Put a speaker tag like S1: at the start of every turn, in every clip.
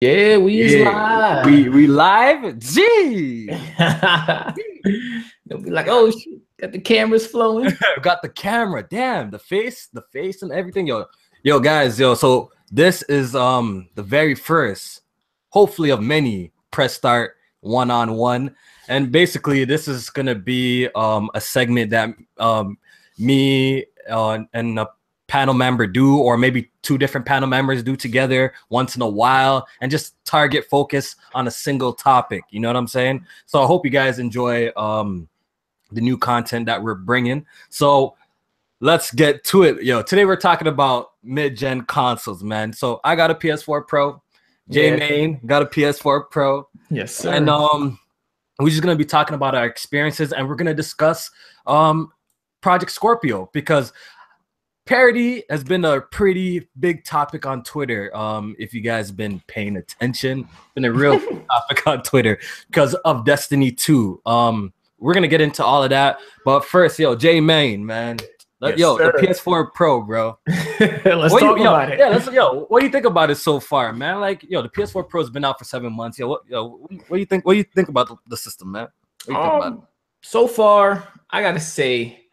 S1: Yeah, we is
S2: Yeah,
S1: live.
S2: we live. Gee,
S1: They'll be like, oh shit, got the cameras flowing.
S2: got the camera. Damn, the face, and everything. Yo, guys, yo. So this is the very first, hopefully of many press start one-on-one, and basically this is gonna be a segment that me and a panel member do, or maybe two different panel members do together once in a while, and just target focus on a single topic. You know what I'm saying? So I hope you guys enjoy the new content that we're bringing. So let's get to it. Yo, today we're talking about mid-gen consoles, man. So I got a PS4 Pro.
S1: Yeah.
S2: JMaine got a PS4 Pro.
S1: Yes, sir.
S2: And we're just gonna be talking about our experiences, and we're gonna discuss Project Scorpio, because parody has been a pretty big topic on Twitter. If you guys been paying attention, been a real topic on Twitter because of Destiny 2. We're gonna get into all of that, but first, yo, JMaine, man.
S1: Yes,
S2: Yo,
S1: sir.
S2: the PS4 Pro, bro.
S1: Let's talk about it.
S2: Yeah, what do you think about it so far, man? Like, yo, the PS4 Pro's been out for 7 months. What do you think? What do you think about the system, man? What do you think about it?
S1: So far, I gotta say,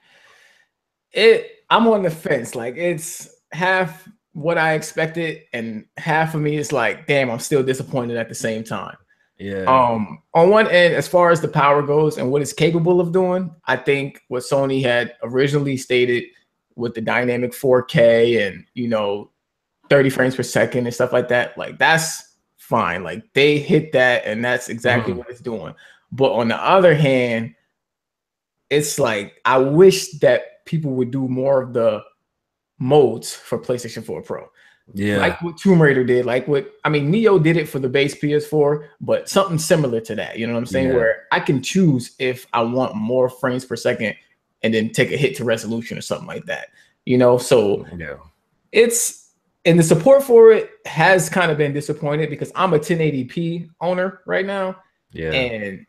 S1: I'm on the fence. Like, it's half what I expected, and half of me is like, damn, I'm still disappointed at the same time.
S2: Yeah.
S1: On one end, as far as the power goes and what it's capable of doing, I think what Sony had originally stated with the dynamic 4K and 30 frames per second and stuff like that, like that's fine. Like they hit that, and that's exactly what it's doing. But on the other hand, it's like I wish that people would do more of the modes for PlayStation 4 Pro.
S2: Yeah,
S1: like what Tomb Raider did, Neo did it for the base PS4, but something similar to that. You know what I'm saying?
S2: Yeah.
S1: Where I can choose if I want more frames per second and then take a hit to resolution or something like that. So
S2: yeah.
S1: it's, and the support for it has kind of been disappointed because I'm a 1080p owner right now.
S2: Yeah.
S1: And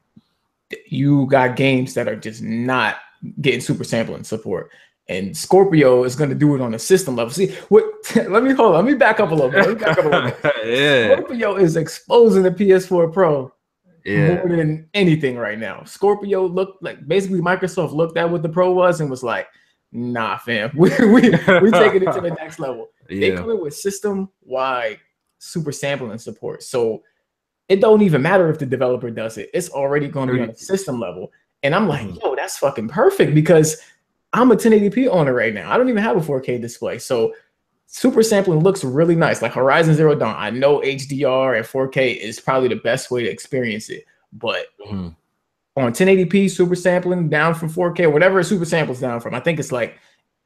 S1: you got games that are just not getting super sampling support. And Scorpio is going to do it on a system level. See, let me back up a little bit.
S2: Yeah.
S1: Scorpio is exposing the PS4 Pro
S2: Yeah.
S1: more than anything right now. Scorpio looked like, basically Microsoft looked at what the Pro was and was like, nah, fam, we taking it to the next level. They come in with system-wide super sampling support. So it don't even matter if the developer does it. It's already going to be on a system level. And I'm like, yo, that's fucking perfect, because I'm a 1080p owner right now. I don't even have a 4K display. So super sampling looks really nice. Like Horizon Zero Dawn, I know HDR and 4K is probably the best way to experience it. But on 1080p, super sampling down from 4K, whatever super samples down from, I think it's like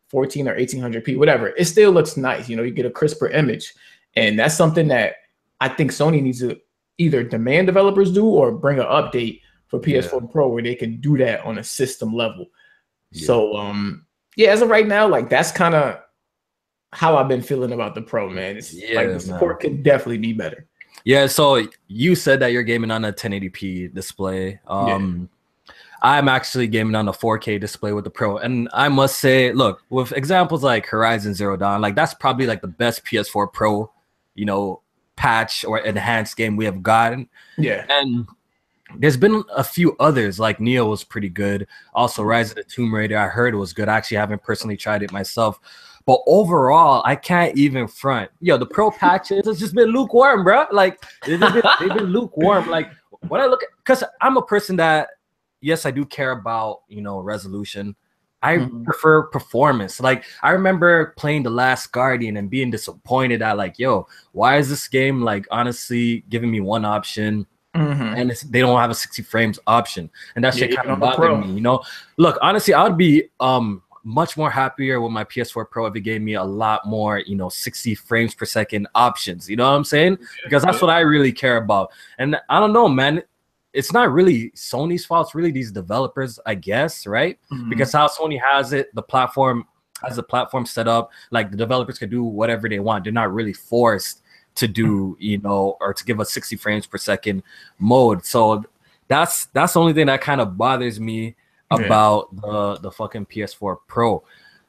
S1: 14 or 1800p, whatever. It still looks nice. You get a crisper image. And that's something that I think Sony needs to either demand developers do or bring an update for PS4 Pro where they can do that on a system level. Yeah. So, as of right now, like that's kind of how I've been feeling about the Pro, man. It's like the support can definitely be better.
S2: Yeah. So you said that you're gaming on a 1080p display. I'm actually gaming on a 4K display with the Pro, and I must say, look, with examples like Horizon Zero Dawn, like that's probably like the best PS4 Pro, patch or enhanced game we have gotten.
S1: Yeah.
S2: And there's been a few others, like Neo was pretty good. Also, Rise of the Tomb Raider, I heard it was good. I actually haven't personally tried it myself. But overall, I can't even front. The Pro patches, it's just been lukewarm, bro. Like, they've been lukewarm. Like, when I look at, because I'm a person that, yes, I do care about, resolution. I prefer performance. Like, I remember playing The Last Guardian and being disappointed at, like, yo, why is this game, like, honestly giving me one option? And they don't have a 60 frames option, and that shit kind of bothered me. Look, honestly, I would be much more happier with my PS4 Pro if it gave me a lot more 60 frames per second options. You know what I'm saying? Because that's what I really care about. And I don't know, man, it's not really Sony's fault. It's really these developers, I guess, right? Because how Sony has it, the platform has the platform set up, like the developers can do whatever they want. They're not really forced to do, or to give us 60 frames per second mode. So that's the only thing that kind of bothers me about the fucking PS4 Pro.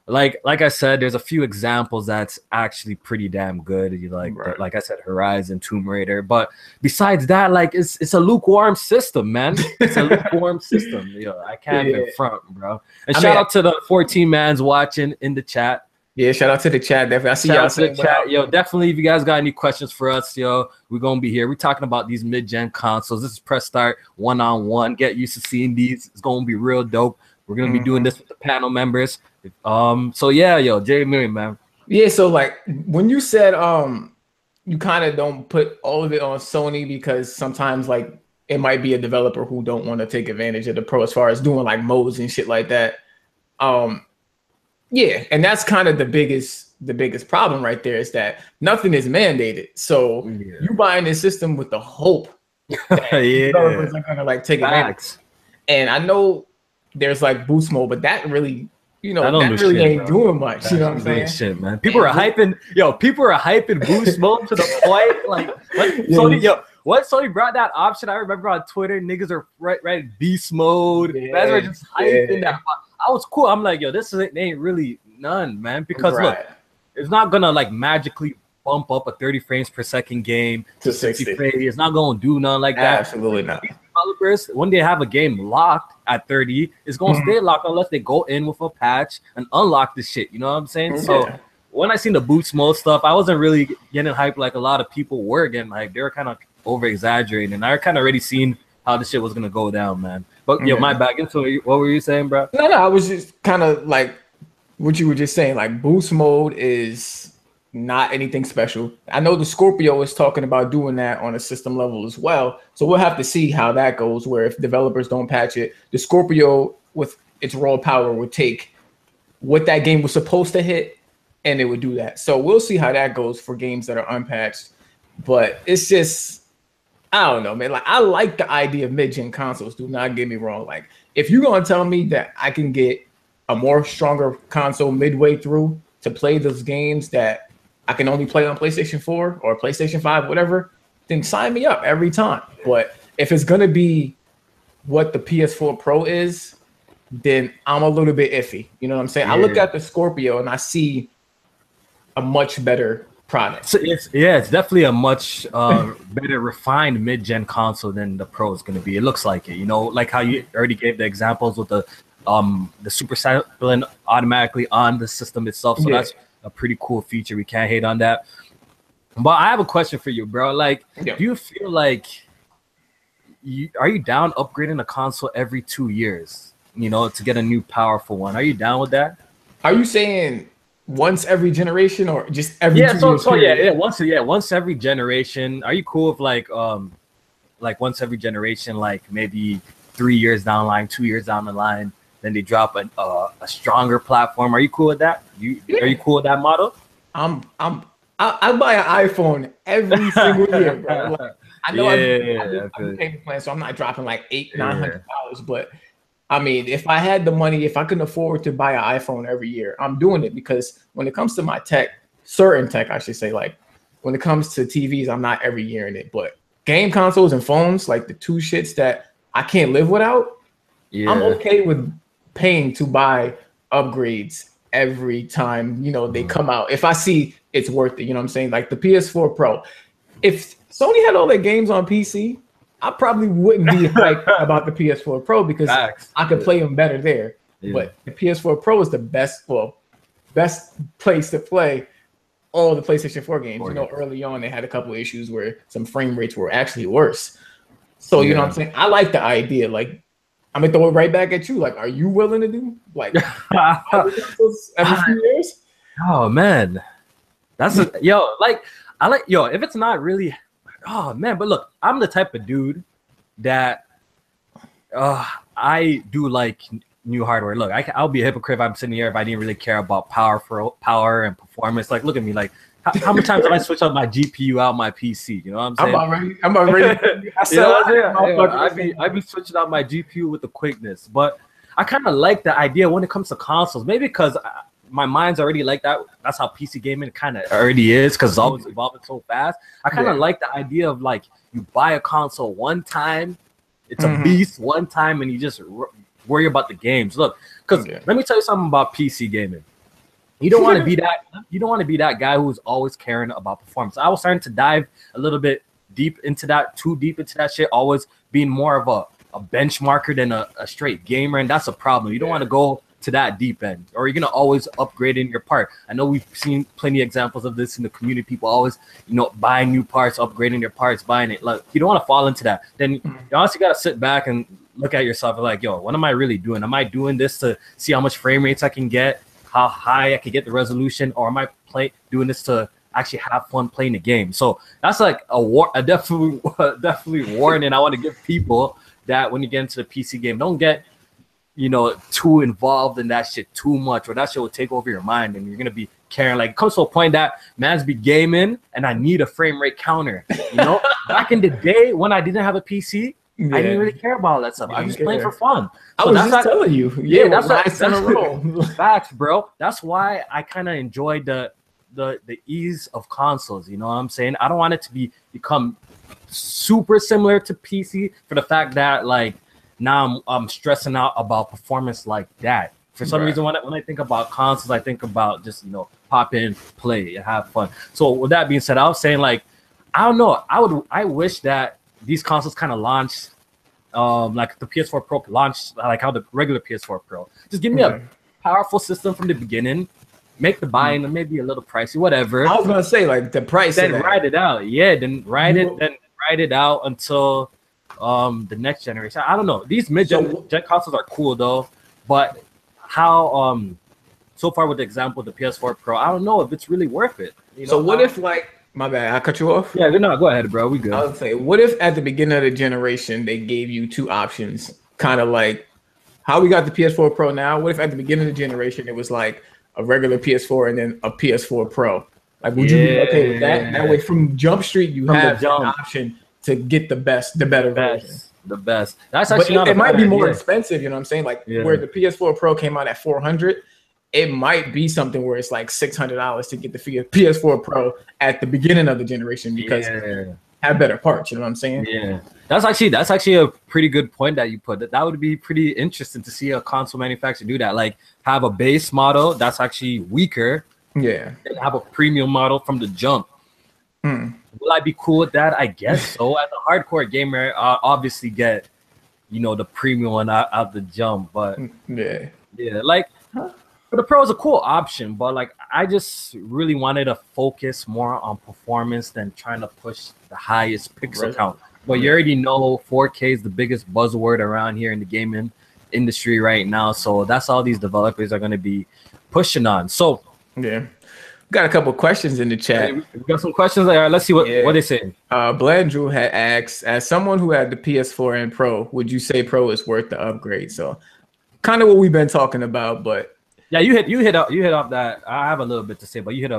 S2: like I said, there's a few examples that's actually pretty damn good. You
S1: Right.
S2: like I said, Horizon, Tomb Raider. But besides that, like it's a lukewarm system, man. It's a lukewarm system. Yo, I can't even front, bro. And shout out to the 14 mans watching in the chat.
S1: Yeah, shout out to the chat. Definitely. I see y'all saying
S2: chat. Yo, definitely if you guys got any questions for us, yo, we're gonna be here. We're talking about these mid-gen consoles. This is Press Start one-on-one. Get used to seeing these. It's gonna be real dope. We're gonna be doing this with the panel members. So yeah, yo, JMaine, man.
S1: Yeah, so like when you said you kind of don't put all of it on Sony because sometimes like it might be a developer who don't want to take advantage of the pro as far as doing like modes and shit like that. Yeah, and that's kind of the biggest problem right there is that nothing is mandated. So you buying this system with the hope that developers are gonna like take advantage. And I know there's like boost mode, but that really, that really ain't doing much. You know what I'm saying?
S2: Shit, man. People are hyping boost mode to the point like Sony, what Sony brought that option. I remember on Twitter, niggas are right beast mode. Guys are just hyping that. I was cool. I'm like, yo, this ain't really none, man. Because look, it's not gonna like magically bump up a 30 frames per second game to 60 frames. It's not gonna do nothing like that.
S1: Absolutely not.
S2: These developers, when they have a game locked at 30, it's gonna stay locked unless they go in with a patch and unlock the shit. You know what I'm saying? So when I seen the boost mode stuff, I wasn't really getting hyped like a lot of people were getting hyped. They were kind of over exaggerating, and I kind of already seen how this shit was gonna go down, man. But yo, my bad. So what were you saying, bro?
S1: No, I was just kind of like what you were just saying. Like boost mode is not anything special. I know the Scorpio is talking about doing that on a system level as well. So we'll have to see how that goes. Where if developers don't patch it, the Scorpio with its raw power would take what that game was supposed to hit, and it would do that. So we'll see how that goes for games that are unpatched. But it's just, I don't know, man. Like I like the idea of mid-gen consoles. Do not get me wrong. Like if you're gonna tell me that I can get a more stronger console midway through to play those games that I can only play on PlayStation 4 or PlayStation 5, whatever, then sign me up every time. But if it's gonna be what the PS4 Pro is, then I'm a little bit iffy. You know what I'm saying? I look at the Scorpio and I see a much better product.
S2: So it's definitely a much better refined mid-gen console than the Pro is going to be. It looks like it, like how you already gave the examples with the super sampling automatically on the system itself. So that's a pretty cool feature. We can't hate on that. But I have a question for you, bro. Like, do you feel like are you down upgrading a console every 2 years? To get a new powerful one. Are you down with that?
S1: Are you saying once every generation or just every 2 years?
S2: Once every generation. Are you cool with like once every generation, like maybe 3 years down the line, 2 years down the line, then they drop a stronger platform? Are you cool with that? Are you cool with that model?
S1: I buy an iPhone every single year, bro. Like, I know I'm paying plan, so I'm not dropping like $900, but I mean, if I had the money, if I can afford to buy an iPhone every year, I'm doing it because when it comes to my tech, certain tech, I should say, like when it comes to TVs, I'm not every year in it. But game consoles and phones, like the two shits that I can't live without, I'm okay with paying to buy upgrades every time, they come out. If I see it's worth it, you know what I'm saying? Like the PS4 Pro. If Sony had all their games on PC, I probably wouldn't be hyped about the PS4 Pro because I could play them better there. But the PS4 Pro is the best place to play all the PlayStation 4 games. Early on they had a couple of issues where some frame rates were actually worse. So you know what I'm saying? I like the idea. Like I'm gonna throw it right back at you. Like, are you willing to do like every few years?
S2: Oh man, that's if it's not really. Oh man, but look, I'm the type of dude that I do like new hardware. Look, I'll be a hypocrite if I'm sitting here if I didn't really care about power and performance. Like, look at me, like how many times have I switched out my GPU out my PC? You know what I'm saying?
S1: I'm already.
S2: I've been switching out my GPU with the quickness, but I kind of like the idea when it comes to consoles. Maybe because my mind's already like that. That's how PC gaming kind of already is because it's always evolving so fast. I kind of like the idea of like you buy a console one time, it's a beast one time, and you just worry about the games. Look, because let me tell you something about PC gaming. You don't want to be that. You don't want to be that guy who's always caring about performance. I was starting to dive a little bit deep into that, too deep into that shit. Always being more of a benchmarker than a straight gamer, and that's a problem. You don't want to go to that deep end, or you're gonna always upgrade in your part. I know we've seen plenty of examples of this in the community. People always, buying new parts, upgrading their parts, buying it. Like, you don't want to fall into that. Then you honestly gotta sit back and look at yourself and like, yo, what am I really doing? Am I doing this to see how much frame rates I can get, how high I can get the resolution, or am I doing this to actually have fun playing the game? So that's like a definitely warning I want to give people, that when you get into the PC game, don't get too involved in that shit too much, or that shit will take over your mind and you're gonna be caring. Like, it comes to a point that man's be gaming and I need a frame rate counter. Back in the day when I didn't have a PC, I didn't really care about all that stuff. I was just playing for fun.
S1: So I was just telling you. Yeah, that's in a row.
S2: Facts, bro. That's why I kind of enjoyed the ease of consoles. You know what I'm saying? I don't want it to become super similar to PC for the fact that, like, now I'm stressing out about performance like that. For some reason, when I think about consoles, I think about just pop in, play, and have fun. So with that being said, I was saying, like, I don't know. I wish that these consoles kind of launched like the PS4 Pro launched, like how the regular PS4 Pro. Just give me a powerful system from the beginning. Make the buy-in maybe a little pricey, whatever.
S1: I was gonna say, like, the price.
S2: Then ride it out. Yeah, then ride it out until the next generation. I don't know. These mid-gen consoles are cool though, but how so far with the example of the PS4 Pro, I don't know if it's really worth it.
S1: So what if, like, my bad, I cut you off?
S2: Yeah, no, go ahead, bro. We good.
S1: I would say, what if at the beginning of the generation they gave you two options, kind of like how we got the PS4 Pro now? What if at the beginning of the generation it was like a regular PS4 and then a PS4 Pro? Like, would you be okay with that? That way, from Jump Street, you have an option to get the better version.
S2: The best. That's actually
S1: it might be more expensive, you know what I'm saying? Like, where the PS4 Pro came out at $400, it might be something where it's like $600 to get the PS4 Pro at the beginning of the generation because have better parts, you know what I'm saying?
S2: Yeah. That's actually a pretty good point that you put. That would be pretty interesting to see a console manufacturer do that. Like, have a base model that's actually weaker.
S1: Yeah.
S2: And have a premium model from the jump. Will I be cool with that? I guess so. As a hardcore gamer, I obviously get, the premium one out the jump. But like, the Pro is a cool option. But like, I just really wanted to focus more on performance than trying to push the highest pixel count. But you already know 4K is the biggest buzzword around here in the gaming industry right now. So that's all these developers are going to be pushing on. So
S1: got a couple questions in the chat.
S2: We got some questions there. Let's see what they say.
S1: Blandrew had asked, as someone who had the PS4 and Pro, would you say Pro is worth the upgrade? So kind of what we've been talking about, but
S2: yeah, you hit up that. I have a little bit to say, but you hit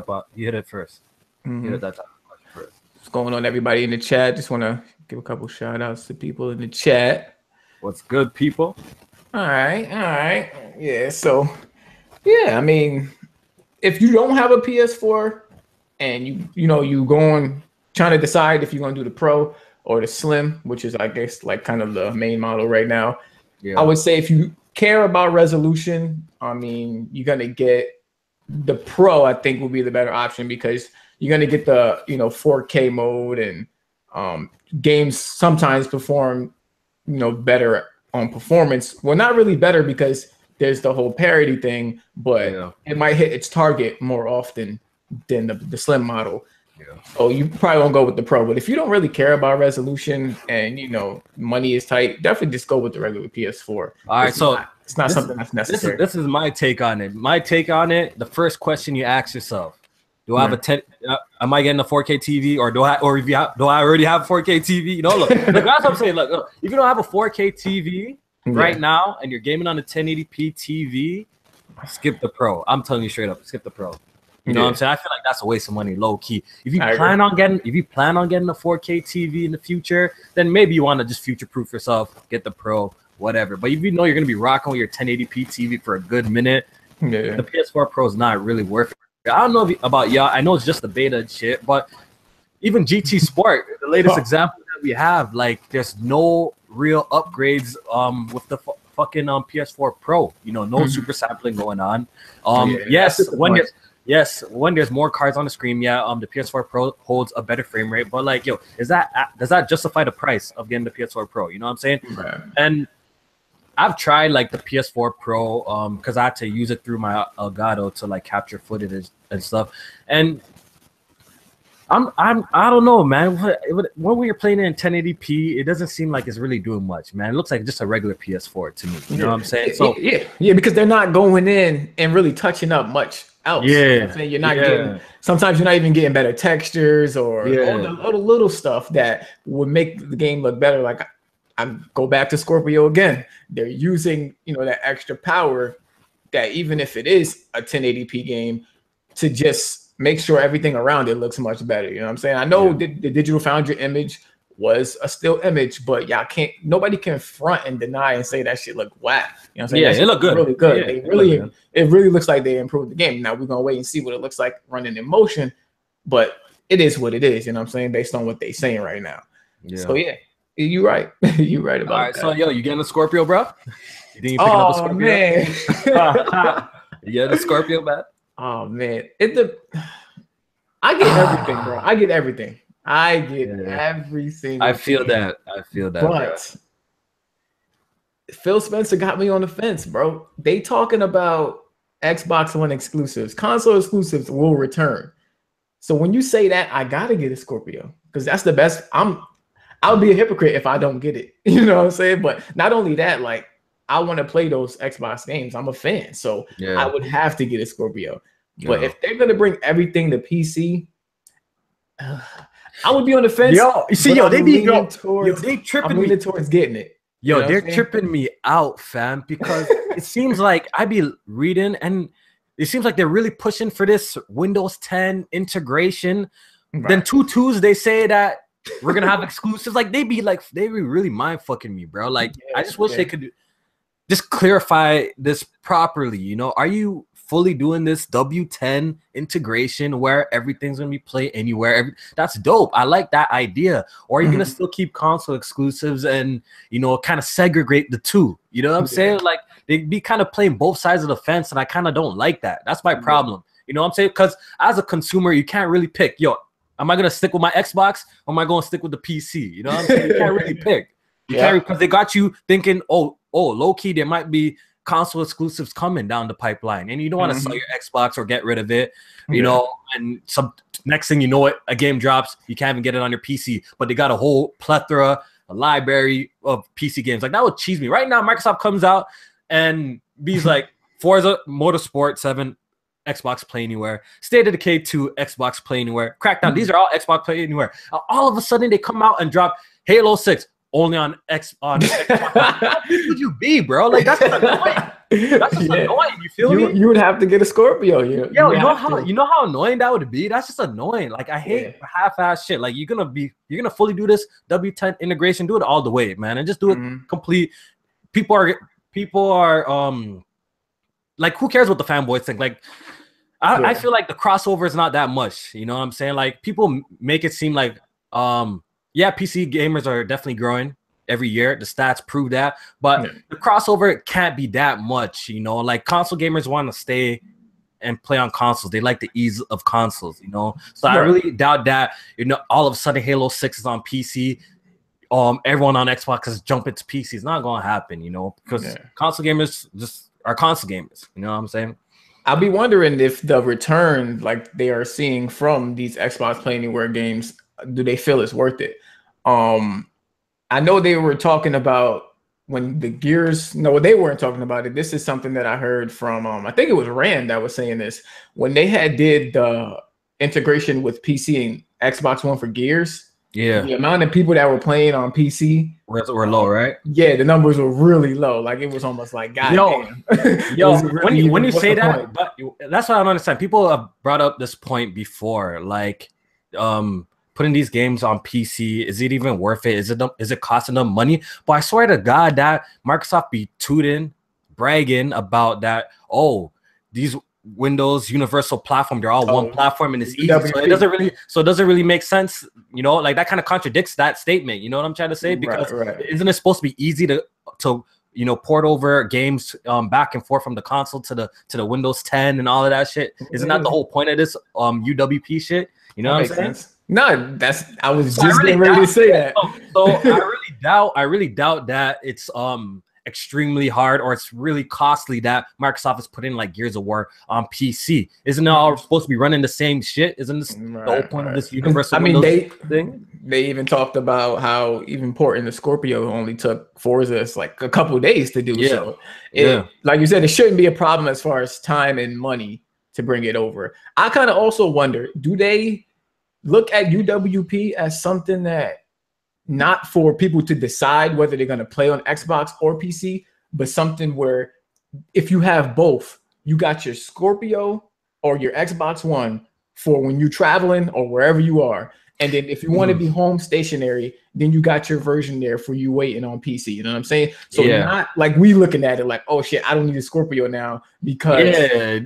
S2: it first. You hit that question first.
S1: What's going on, everybody in the chat? Just want to give a couple shout outs to people in the chat.
S2: What's good, people?
S1: All right. Yeah, so I mean, if you don't have a PS4 and you going trying to decide if you're going to do the Pro or the Slim, which is, I guess, like kind of the main model right now, I would say if you care about resolution, I mean, you're going to get the Pro, I think, will be the better option because you're going to get the 4K mode, and games sometimes perform better on performance. Well, not really better because there's the whole parity thing, but it might hit its target more often than the Slim model. So you probably won't go with the Pro. But if you don't really care about resolution and money is tight, definitely just go with the regular PS4.
S2: All right,
S1: it's not something that's necessary.
S2: This is my take on it. My take on it. The first question you ask yourself: do I have a 10? Am I getting a 4K TV, or do I already have a 4K TV? Look, that's what I'm saying. Look, if you don't have a 4K TV right now and you're gaming on a 1080p TV, skip the Pro. I'm telling you straight up, skip the Pro. You know what I'm saying? I feel like that's a waste of money, low key. If you plan on getting a 4K TV in the future, then maybe you want to just future proof yourself, get the Pro, whatever. But if you know you're gonna be rocking with your 1080p TV for a good minute, the PS4 Pro is not really worth it. I don't know about y'all. I know it's just the beta and shit, but even GT Sport, the latest example that we have, like, there's no real upgrades with the fucking PS4 Pro. You know, no super sampling going on. When there's more cards on the screen, the PS4 Pro holds a better frame rate. But like, yo, does that justify the price of getting the PS4 Pro? You know what I'm saying?
S1: Right.
S2: And I've tried like the PS4 Pro because I had to use it through my Elgato to like capture footage and stuff. And I don't know, man. When we are playing it in 1080p, it doesn't seem like it's really doing much, man. It looks like just a regular PS4 to me. You know what I'm saying? So
S1: yeah, because they're not going in and really touching up much else.
S2: Yeah,
S1: you know what you're not getting. Sometimes you're not even getting better textures or all the little stuff that would make the game look better. Like I go back to Scorpio again. They're using that extra power that even if it is a 1080p game to just make sure everything around it looks much better. You know what I'm saying? I know the Digital Foundry image was a still image, but nobody can front and deny and say that shit look whack. You know what I'm saying?
S2: Yeah, it looked good.
S1: Really good. It really looks like they improved the game. Now we're gonna wait and see what it looks like running in motion, but it is what it is. You know what I'm saying? Based on what they're saying right now. Yeah. So you're right. You're right about
S2: that. All right,
S1: that.
S2: so you getting a Scorpio, bro? You think you picking up a Scorpio?
S1: Man.
S2: You getting a Scorpio, man?
S1: Oh man, I get everything, bro. I get everything. I get everything.
S2: I feel that.
S1: But Phil Spencer got me on the fence, bro. They talking about Xbox One exclusives, console exclusives will return. So when you say that, I gotta get a Scorpio because that's the best. I'll be a hypocrite if I don't get it. You know what I'm saying? But not only that, like, I want to play those Xbox games. I'm a fan, so I would have to get a Scorpio. But if they're gonna bring everything to PC, I would be on the fence.
S2: They tripping me
S1: towards getting it.
S2: They're tripping me out, fam, because it seems like I be reading and it seems like they're really pushing for this Windows 10 integration. Right. Then 2 they say that we're gonna have exclusives. Like they be really mind fucking me, bro. Like I just wish they could just clarify this properly. You know, are you fully doing this W10 integration where everything's gonna be played anywhere? That's dope. I like that idea. Or are you gonna still keep console exclusives and kind of segregate the two? You know what I'm saying? Like they be kind of playing both sides of the fence, and I kind of don't like that. That's my problem. You know what I'm saying? Because as a consumer, you can't really pick. Am I gonna stick with my Xbox or am I gonna stick with the PC? You know what I'm saying? You can't really pick. You can't, because they got you thinking, oh, low key, there might be console exclusives coming down the pipeline, and you don't want to sell your Xbox or get rid of it, you know. And some next thing you know, a game drops, you can't even get it on your PC, but they got a whole plethora, a library of PC games. Like that would cheese me. Right now, Microsoft comes out and be's like, Forza Motorsport 7, Xbox Play Anywhere. State of Decay 2, Xbox Play Anywhere. Crackdown, these are all Xbox Play Anywhere. All of a sudden, they come out and drop Halo 6. Only on Xbox. How would you be, bro? Like that's annoying. That's just annoying. You feel me?
S1: You would have to get a Scorpio. You
S2: know how annoying that would be. That's just annoying. Like I hate half-ass shit. Like you're gonna fully do this W10 integration. Do it all the way, man, and just do it complete. People are like, who cares what the fanboys think? Like I feel like the crossover is not that much. You know what I'm saying? Like people make it seem like PC gamers are definitely growing every year. The stats prove that. But the crossover can't be that much, Like console gamers want to stay and play on consoles. They like the ease of consoles, So I really doubt that, all of a sudden Halo 6 is on PC. Everyone on Xbox is jumping to PC. It's not going to happen, because console gamers just are console gamers. You know what I'm saying?
S1: I'll be wondering if the return, like they are seeing from these Xbox Play Anywhere games, do they feel it's worth it? I know they were talking about when the Gears. No, they weren't talking about it. This is something that I heard from I think it was Rand that was saying this when they did the integration with PC and Xbox One for Gears.
S2: Yeah,
S1: the amount of people that were playing on PC
S2: were low, right?
S1: Yeah, the numbers were really low. Like it was almost like, God
S2: damn. When you say that, but that's what I don't understand. People have brought up this point before, like putting these games on PC, is it even worth it? Is it costing them money? But I swear to God that Microsoft be bragging about that. Oh, these Windows Universal Platform, they're all one platform and it's easy. So it doesn't really make sense, like that kind of contradicts that statement. You know what I'm trying to say? Because isn't it supposed to be easy to port over games back and forth from the console to the Windows 10 and all of that shit. Isn't that the whole point of this UWP shit? You know what I'm saying?
S1: Sense. No, I was just getting ready to say that.
S2: So I really doubt that it's extremely hard or it's really costly that Microsoft is putting like Gears of War on PC. Isn't it all supposed to be running the same shit? Isn't this the whole point of this universal Windows thing?
S1: They even talked about how even porting the Scorpio only took Forza like a couple of days to do. So like you said, it shouldn't be a problem as far as time and money to bring it over. I kind of also wonder, do they look at UWP as something that not for people to decide whether they're going to play on Xbox or PC, but something where if you have both, you got your Scorpio or your Xbox One for when you're traveling or wherever you are. And then if you want to be home stationary, then you got your version there for you waiting on PC. You know what I'm saying? So not like we looking at it like, oh shit, I don't need a Scorpio now because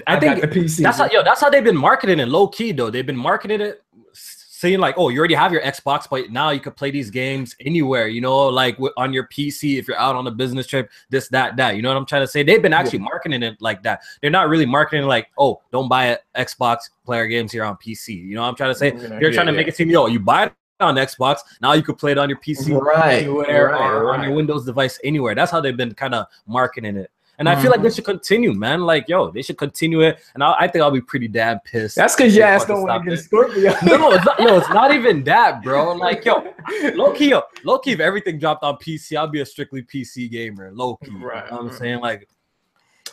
S1: I think the PC.
S2: That's how they've been marketing it low key though. They've been marketing it saying like, oh, you already have your Xbox, but now you can play these games anywhere, like on your PC if you're out on a business trip, this, that. You know what I'm trying to say? They've been actually marketing it like that. They're not really marketing like, oh, don't buy Xbox player games here on PC. You know what I'm trying to say? They're trying to make it seem, you buy it on Xbox, now you can play it on your PC anywhere or on your Windows device anywhere. That's how they've been kind of marketing it. And I feel like they should continue, man. Like, they should continue it. And I think I'll be pretty damn pissed.
S1: That's because your ass don't want to get a Scorpio.
S2: No, it's not even that, bro. Like, low key, if everything dropped on PC, I'll be a strictly PC gamer. Low key. Right. You know what I'm saying? Like,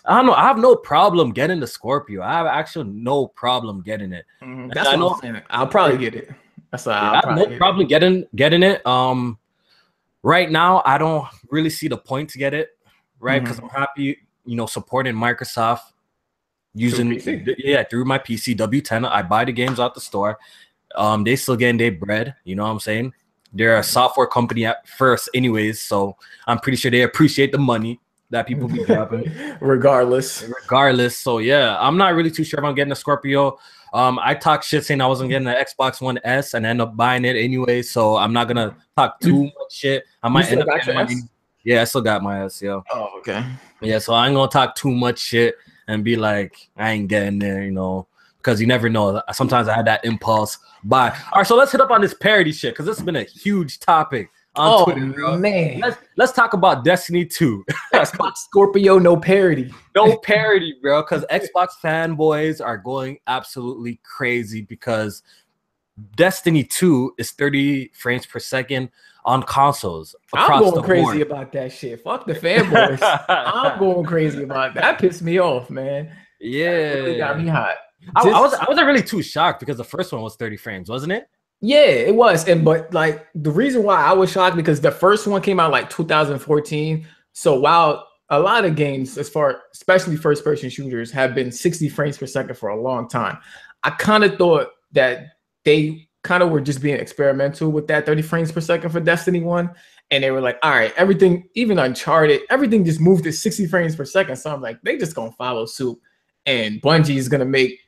S2: I don't know. I have no problem getting the Scorpio. I have actually no problem getting it.
S1: That's what I'm saying. I'll probably get it. That's I
S2: have no problem getting it. Right now, I don't really see the point to get it. Right, because I'm happy, supporting Microsoft using through my PC W10. I buy the games out the store. They still getting their bread. You know what I'm saying? They're a software company at first, anyways. So I'm pretty sure they appreciate the money that people be dropping,
S1: regardless.
S2: So I'm not really too sure if I'm getting a Scorpio. I talked shit saying I wasn't getting an Xbox One S and end up buying it anyway. So I'm not gonna talk too much shit. I might end up getting money. Yeah, I still got my ass, yo.
S1: Oh, okay.
S2: Yeah, so I ain't gonna talk too much shit and be like, I ain't getting there, because you never know. Sometimes I had that impulse buy. All right, so let's hit up on this parody shit because this has been a huge topic on Twitter, bro.
S1: Man.
S2: Let's talk about Destiny 2.
S1: Xbox Scorpio, no parody.
S2: No parody, bro, because Xbox fanboys are going absolutely crazy because Destiny 2 is 30 frames per second on consoles across
S1: I'm going crazy about that shit. Fuck the fanboys. I'm going crazy about that. That pissed me off, man.
S2: Yeah,
S1: that really got me hot.
S2: I wasn't really too shocked because the first one was 30 frames, wasn't it?
S1: Yeah, it was. But like the reason why I was shocked because the first one came out like 2014. So while a lot of games, especially first-person shooters, have been 60 frames per second for a long time, I kind of thought that they kind of were just being experimental with that 30 frames per second for Destiny 1. And they were like, all right, everything, even Uncharted, everything just moved to 60 frames per second. So I'm like, they just going to follow suit. And Bungie is going to make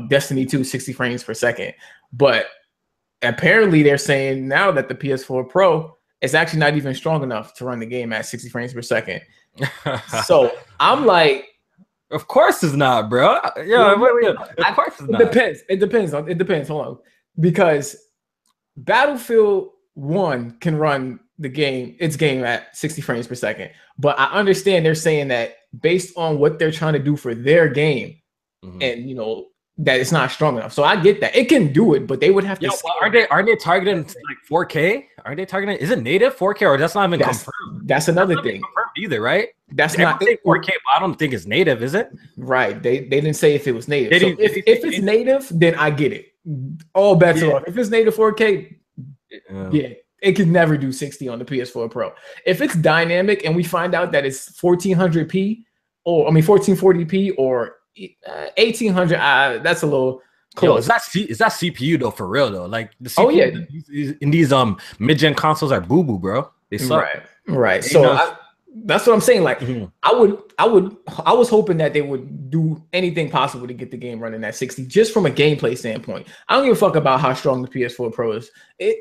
S1: Destiny 2 60 frames per second. But apparently they're saying now that the PS4 Pro is actually not even strong enough to run the game at 60 frames per second. So I'm like,
S2: of course it's not, bro. Yeah, of course it's not.
S1: It depends. Hold on. Because Battlefield 1 can run its game at 60 frames per second. But I understand they're saying that based on what they're trying to do for their game, and that it's not strong enough. So I get that. It can do it, but they would have to.
S2: Aren't they targeting like 4K? Aren't they targeting? Is it native 4K or that's not even confirmed?
S1: That's another thing.
S2: Confirmed either, right?
S1: That's not
S2: 4K, but I don't think it's native, is it?
S1: Right. They didn't say if it was native. If it's native, then I get it. All bets are off. If it's native 4K, it can never do 60 on the PS4 Pro. If it's dynamic and we find out that it's 1400p or 1440p or 1800, that's a little close.
S2: Is that CPU though, for real though? Like the CPU in these mid-gen consoles are boo-boo, bro. They suck.
S1: Right. So that's what I'm saying. Like I was hoping that they would do anything possible to get the game running at 60 just from a gameplay standpoint. I don't give a fuck about how strong the PS4 Pro is.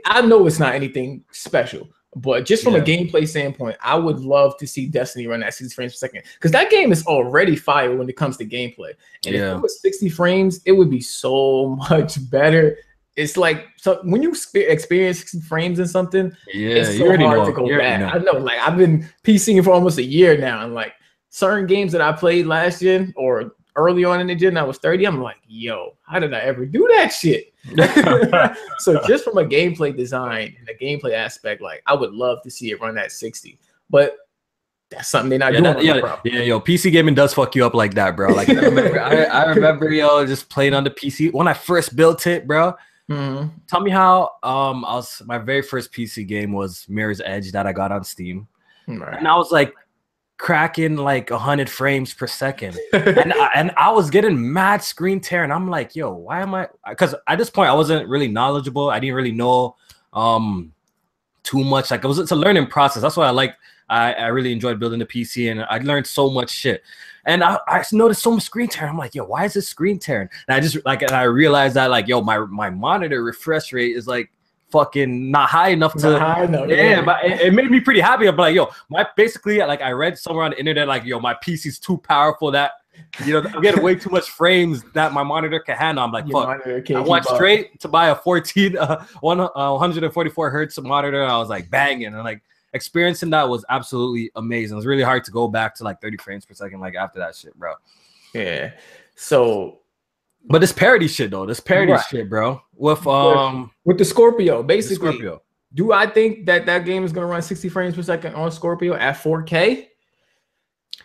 S1: I know it's not anything special, But just from a gameplay standpoint, I would love to see Destiny run at 60 frames per second because that game is already fire when it comes to gameplay. And if it was 60 frames, it would be so much better. It's like, so when you experience 60 frames in something, it's so hard to go back. I know, like I've been PCing for almost a year now, and like certain games that I played last gen or early on in the gen, I was 30. I'm like, yo, how did I ever do that shit? So just from a gameplay design and a gameplay aspect, like I would love to see it run at 60, but that's something they're not doing.
S2: Yo, PC gaming does fuck you up like that, bro. Like I remember, yo, just playing on the PC when I first built it, bro. Tell me how my very first PC game was Mirror's Edge that I got on Steam, and I was like cracking like 100 frames per second, and I was getting mad screen tear, and I'm like, yo, why am I? Because at this point I wasn't really knowledgeable. I didn't really know too much. Like it's a learning process. That's why I really enjoyed building the PC, and I learned so much shit. And I noticed so much screen tear. I'm like, yo, why is this screen tearing? And I realized that like, yo, my monitor refresh rate is like fucking not high enough but it made me pretty happy. I'm like, yo, basically like I read somewhere on the internet like, yo, my PC's too powerful that I'm getting way too much frames that my monitor can handle. I'm like, fuck. I went straight to buy a 144 hertz monitor. And I was like banging, and like experiencing that was absolutely amazing. It was really hard to go back to like 30 frames per second like after that shit, bro.
S1: Yeah. So,
S2: but this parity shit though, shit, bro. With
S1: the Scorpio, basically. Do I think that game is gonna run 60 frames per second on Scorpio at 4K?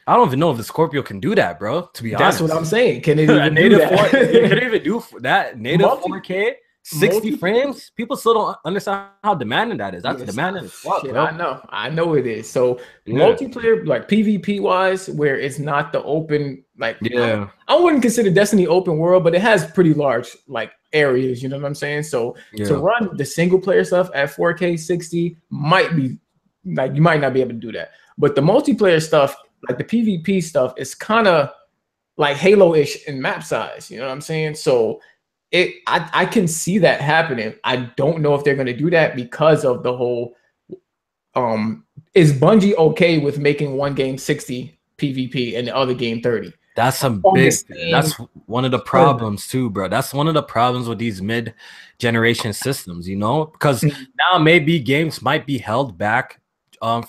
S2: I don't even know if the Scorpio can do that, bro. To be honest,
S1: that's what I'm saying. Can it even do that?
S2: Can it even do that native 4K? 60 frames? People still don't understand how demanding that is. That's demanding as fuck, bro.
S1: I know it is. So multiplayer, like PvP wise, where it's not the open, like I wouldn't consider Destiny open world, but it has pretty large like areas, you know what I'm saying? So to run the single player stuff at 4K 60 might be like, you might not be able to do that. But the multiplayer stuff, like the PvP stuff, is kind of like Halo-ish in map size, you know what I'm saying? So I can see that happening. I don't know if they're going to do that because of the whole is Bungie okay with making one game 60 PvP and the other game 30?
S2: That's that's one of the problems too, bro. That's one of the problems with these mid-generation systems, because now maybe games might be held back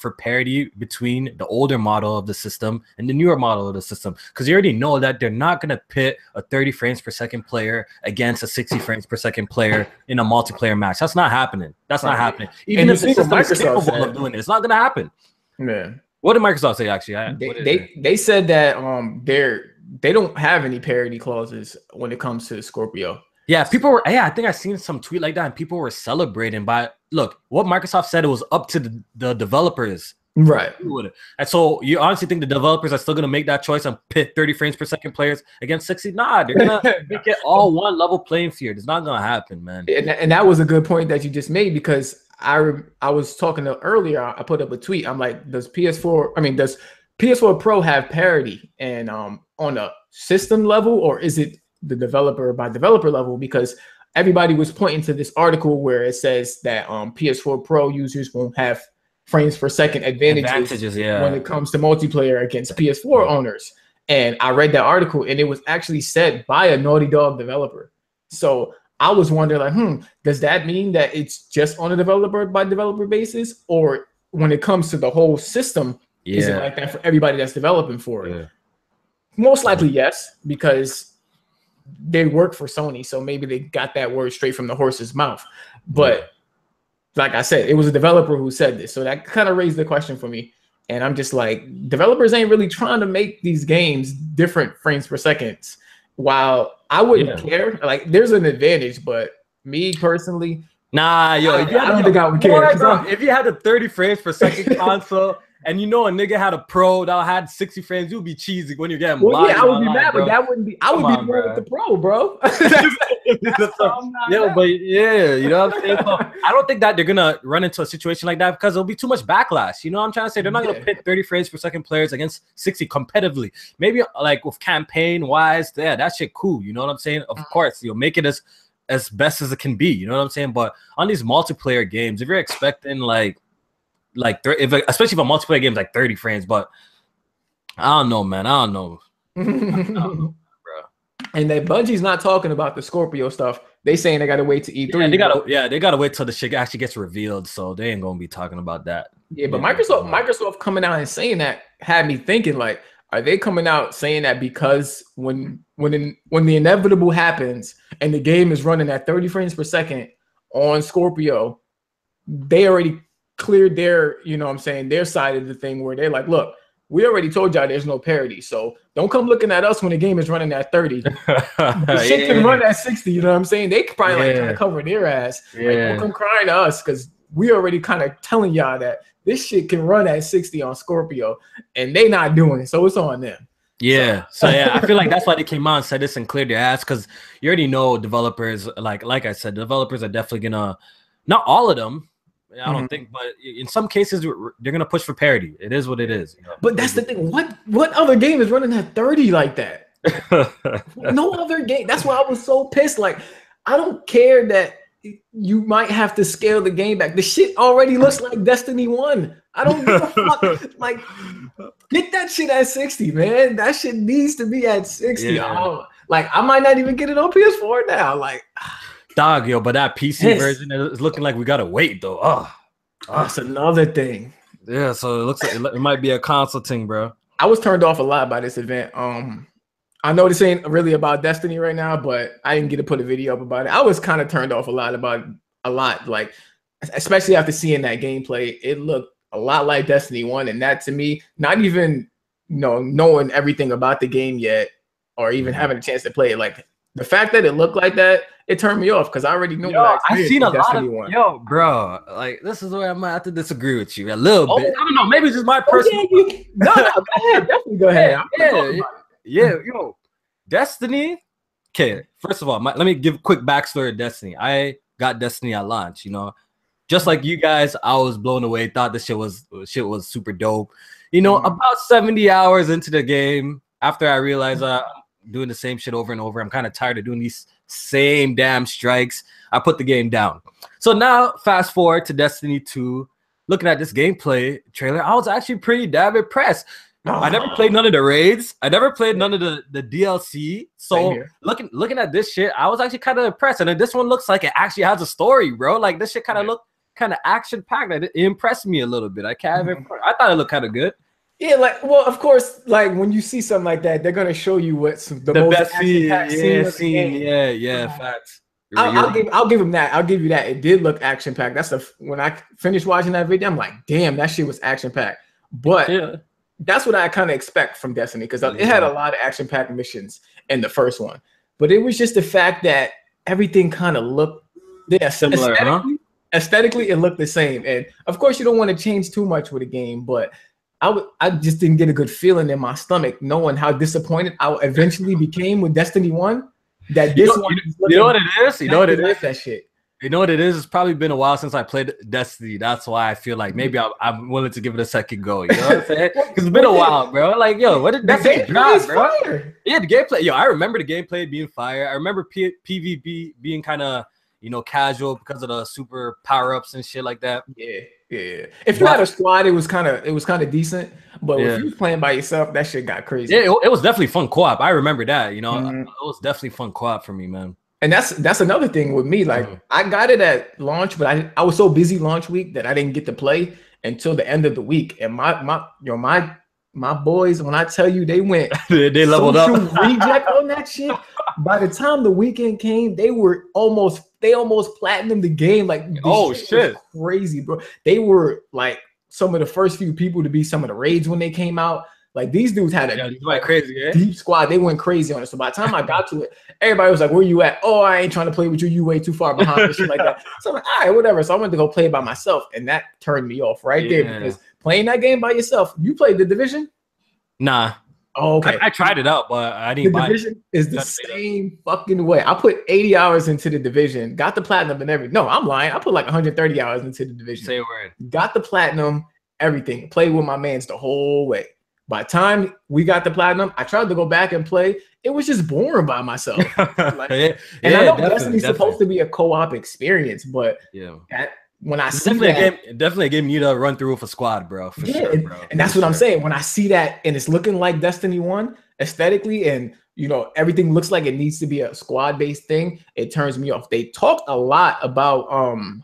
S2: for parity between the older model of the system and the newer model of the system, because you already know that they're not going to pit a 30 frames per second player against a 60 frames per second player in a multiplayer match. That's not happening. That's not happening. Even if the system is capable of doing it, it's not going to happen.
S1: Man,
S2: what did Microsoft say actually?
S1: They said that they don't have any parity clauses when it comes to Scorpio.
S2: Yeah, people were. Yeah, I think I seen some tweet like that, and people were celebrating. But look, what Microsoft said, it was up to the developers,
S1: right?
S2: And so, you honestly think the developers are still gonna make that choice and pit 30 frames per second players against 60? Nah, they're gonna make it all one level playing field. It's not gonna happen, man.
S1: And that was a good point that you just made, because I was talking earlier. I put up a tweet. I'm like, does PS4 Pro have parity and on a system level, or is it the developer by developer level? Because everybody was pointing to this article where it says that PS4 Pro users won't have frames per second advantages when it comes to multiplayer against PS4 owners. And I read that article, and it was actually said by a Naughty Dog developer. So I was wondering, like, does that mean that it's just on a developer by developer basis, or when it comes to the whole system, is it like that for everybody that's developing for it? Most likely yes, because they work for Sony, so maybe they got that word straight from the horse's mouth. But like I said, it was a developer who said this, so that kind of raised the question for me. And I'm just like, developers ain't really trying to make these games different frames per second. While I wouldn't care, like there's an advantage, but me personally,
S2: I don't think I would care. If you had a 30 frames per second console, and a nigga had a Pro that had 60 frames, you'd be cheesy when you're getting blind.
S1: I would be mad, but that wouldn't be. I would be more with the Pro, bro.
S2: You know what I'm saying? So I don't think that they're gonna run into a situation like that, because there'll be too much backlash. You know what I'm trying to say? They're not gonna pit 30 frames per second players against 60 competitively. Maybe like with campaign wise, that shit cool. You know what I'm saying? Of course, you'll make it as best as it can be. You know what I'm saying? But on these multiplayer games, if you're expecting like like especially if a multiplayer game is like 30 frames. But I don't know, man. I don't know. I don't know, bro.
S1: And that Bungie's not talking about the Scorpio stuff. They saying they gotta wait to E3.
S2: Yeah, they gotta wait till the shit actually gets revealed. So they ain't gonna be talking about that.
S1: Yeah, but Microsoft coming out and saying that had me thinking, like, are they coming out saying that because when the inevitable happens and the game is running at 30 frames per second on Scorpio, they already cleared their, you know what I'm saying, their side of the thing where they're like, look, we already told y'all there's no parity. So don't come looking at us when the game is running at 30. The shit can run at 60, you know what I'm saying? They could probably like kind of cover their ass. Like, don't come crying to us because we already kind of telling y'all that this shit can run at 60 on Scorpio and they not doing it. So it's on them.
S2: Yeah. So yeah, I feel like that's why they came out and said this and cleared their ass, because you already know developers, like I said, developers are definitely gonna, not all of them, I don't think, but in some cases they're gonna push for parity. It is what it is. You know?
S1: But that's the thing. What other game is running at 30 like that? No other game. That's why I was so pissed. Like, I don't care that you might have to scale the game back. The shit already looks like Destiny 1. I don't give a fuck. Like, get that shit at 60, man. That shit needs to be at 60. Yeah. Like, I might not even get it on PS4 now. Like,
S2: dog, yo, but that PC version is looking like we gotta wait though.
S1: That's another thing.
S2: Yeah, so it looks like it might be a console thing, bro. I
S1: was turned off a lot by this event. I know this ain't really about Destiny right now, but I didn't get to put a video up about it. I was kind of turned off a lot, like, especially after seeing that gameplay. It looked a lot like Destiny 1, and that to me, not even knowing everything about the game yet, or even having a chance to play it, like the fact that it looked like that, it turned me off because I already knew.
S2: I've seen a lot of bro. Like, this is where I might have to disagree with you a little bit. I don't know, maybe it's just my personal.
S1: No, go ahead, definitely go ahead.
S2: Yo, Destiny. Okay, first of all, let me give a quick backstory of Destiny. I got Destiny at launch. You know, just like you guys, I was blown away. Thought this shit was super dope. You know, about 70 hours into the game, after I realized I'm doing the same shit over and over, I'm kind of tired of doing these same damn strikes, I put the game down. So now, fast forward to Destiny 2, looking at this gameplay trailer, I was actually pretty damn impressed. I never played none of the raids. I never played none of the DLC. So looking at this shit, I was actually kind of impressed. And then this one looks like it actually has a story, bro. Like, this shit kind of looked kind of action-packed. It impressed me a little bit. I thought it looked kind of good.
S1: Yeah, like, well, of course, like when you see something like that, they're gonna show you what's the most
S2: best scene. Yeah, facts.
S1: I'll give him that. I'll give you that. It did look action packed. When I finished watching that video, I'm like, damn, that shit was action packed. But that's what I kind of expect from Destiny, because it had a lot of action packed missions in the first one. But it was just the fact that everything kind of looked
S2: similar.
S1: Aesthetically, it looked the same. And of course, you don't want to change too much with a game, but I just didn't get a good feeling in my stomach knowing how disappointed I eventually became with Destiny 1. That this one,
S2: you know what it is? You know what it is?
S1: That shit.
S2: You know what it is? It's probably been a while since I played Destiny. That's why I feel like maybe I'm willing to give it a second go. You know what I'm saying? Because it's been a while, bro. Like, yo, what did Destiny drop, bro? Fire. Yeah, the gameplay. Yo, I remember the gameplay being fire. I remember PvP being kind of, casual because of the super power-ups and shit like that.
S1: Yeah. If you had a squad, it was kind of decent. But if you was playing by yourself, that shit got crazy.
S2: Yeah, it was definitely fun co-op. I remember that. It was definitely fun co-op for me, man.
S1: And that's another thing with me. Like, I got it at launch, but I was so busy launch week that I didn't get to play until the end of the week. And my boys, when I tell you they went
S2: they leveled up
S1: reject on that shit. By the time the weekend came, they almost platinumed the game. Like,
S2: shit,
S1: crazy, bro. They were like some of the first few people to be some of the raids when they came out. Like, these dudes had a deep squad. They went crazy on it. So by the time I got to it, everybody was like, "Where you at?" "Oh, I ain't trying to play with you. You way too far behind," and shit like that. So I'm like, all right, whatever. So I went to go play by myself, and that turned me off right there, because playing that game by yourself. You played The Division?
S2: Nah.
S1: Oh, okay.
S2: I tried it out, but I didn't buy it.
S1: The Division is the same fucking way. I put 80 hours into The Division, got the platinum and everything. No, I'm lying. I put like 130 hours into The Division.
S2: Say a word.
S1: Got the platinum, everything. Played with my mans the whole way. By the time we got the platinum, I tried to go back and play. It was just boring by myself. And I know Destiny's supposed to be a co-op experience, but when I see that,
S2: definitely a game you need to run through with a squad, bro. For sure, bro.
S1: And that's what I'm saying. When I see that and it's looking like Destiny 1 aesthetically, and you know, everything looks like it needs to be a squad-based thing, it turns me off. They talked a lot about